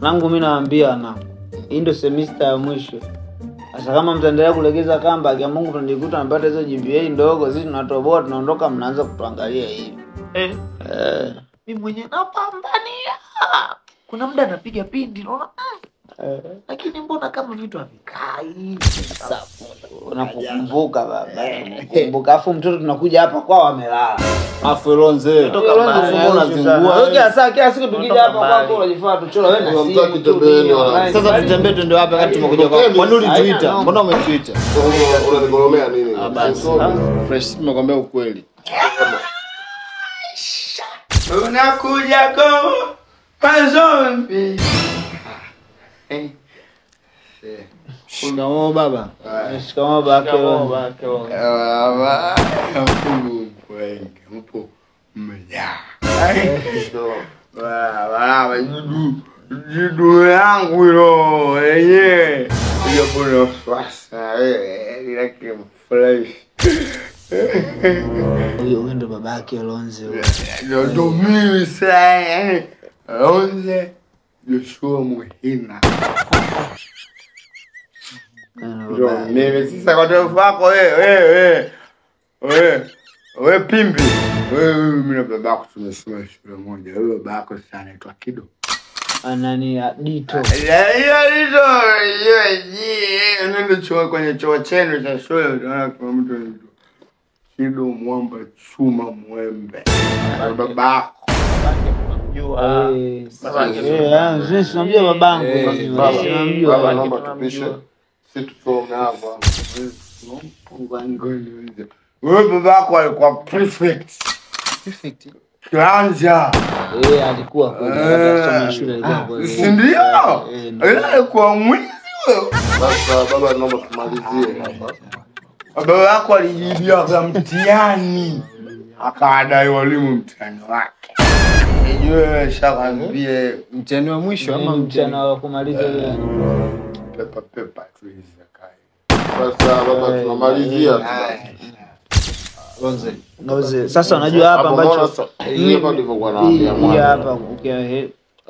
Nangu mimi naambia na hii ndio semester ya mwisho. Sasa kama mtaendelea kulegeza kamba, kwa Mungu tunajikuta tunapata hizo GPA ndogo, sisi tunatoboa tunaondoka mnaanza kutuangalia hivi. Mimi mwenyewe napambania. Kuna muda napiga pindi unaona? Lakini mbona kama vitu havikai? Unakumbuka baba. Kumbuka afu mtoto tunakuja hapa kwao amelala. Afu Lonze. Kutoka mbali unazingua. Wewe kila siku tukija hapa kwako unajifaa tuchora wewe na simu. Sasa tutembee twende wapi wakati tumekuja kwako? Kwa nini ulituita? Mbona umetuita? Unanigolomea nini? Basi. Fresh tumekwambia ukweli. Unakuja kwa zombie. Shikamoo baba. Shikamoo baba. Baba. Mpo mmejaa. Baba, jidu yangu hilo yenyewe. Ile bwana swasa ile kimfresh. Huyo ndo babake Lonze. Ndio mimi sasa. Lonze Joshua Muhina. Ndio mimi sasa kwa taarifa yako wewe pimbi. Wewe mimi na babako tumesoma shule moja. Wewe babako sana anaitwa Kido. Anani Dito. Dito. Ndio chuo kwenye chuo chenu cha shule unaona kama mtu anaitwa Kido Mwamba Chuma Mwembe. Babako. Sisi tunamjua babangu. Tunamjua baba, naomba tupishe. Sisi tusome hapa. Wewe babako alikuwa prefect. Perfect. Kwanza. Alikuwa kwa shule alikuwa. Ndio. Alikuwa mwizi wewe. Sasa baba naomba tumalizie hapa. Baba yako alijibia kwa mtihani. Akadai walimu mtihani wake. Nijue shakwambie Mtihani wa mwisho ama mtihani wa kumaliza ile pepa tu hizi kai. Sasa baba tunamalizia. Lonze. Sasa unajua hapa ambacho hapa ndivyo kwa naambia hapa ukiwa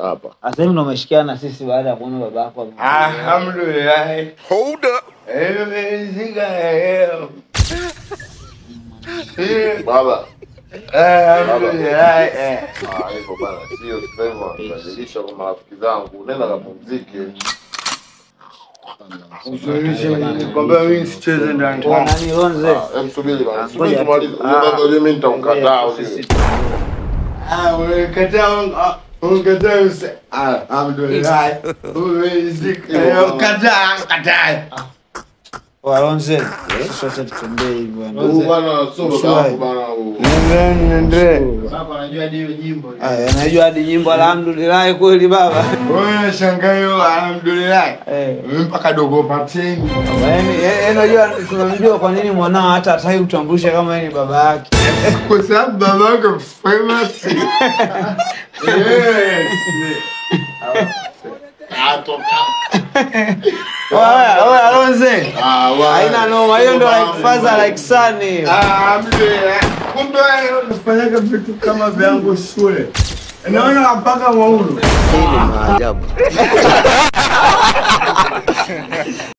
hapa. Sasa hivi ndo umeshikiana sisi baada ya kuona babako. Alhamdulillah. Hold up. Baba. Alhamdulillah. Hivyo bana, sio sema nibadilisha kwa marafiki zangu. Nenda kapumzike. Kwamba mimi sicheze ndani. Kwa nani Lonze? Subiri bana. Subiri tumalize. Baba mimi nitakukataa ujue. Wewe kataa alhamdulillah. Wewe kataa. Lonze. Sasa tutembee hivi bwana. Huyu bana sio babangu bana huyu. Nende. Baba anajua hadi hiyo nyimbo. Anajua hadi nyimbo alhamdulillah kweli baba. Wewe shangayo alhamdulillah. Mpaka dogo pateni. Yaani unajua tunamjua kwa nini mwanao hata hataki kutambulisha kama yeye ni baba yake. Kwa sababu babako famous. Yes. Oya Lonze. Haina noma, hiyo ndo like father like son. Kumbe unafanya vitu kama vyangu shule. Naona mpaka maulu. Maajabu.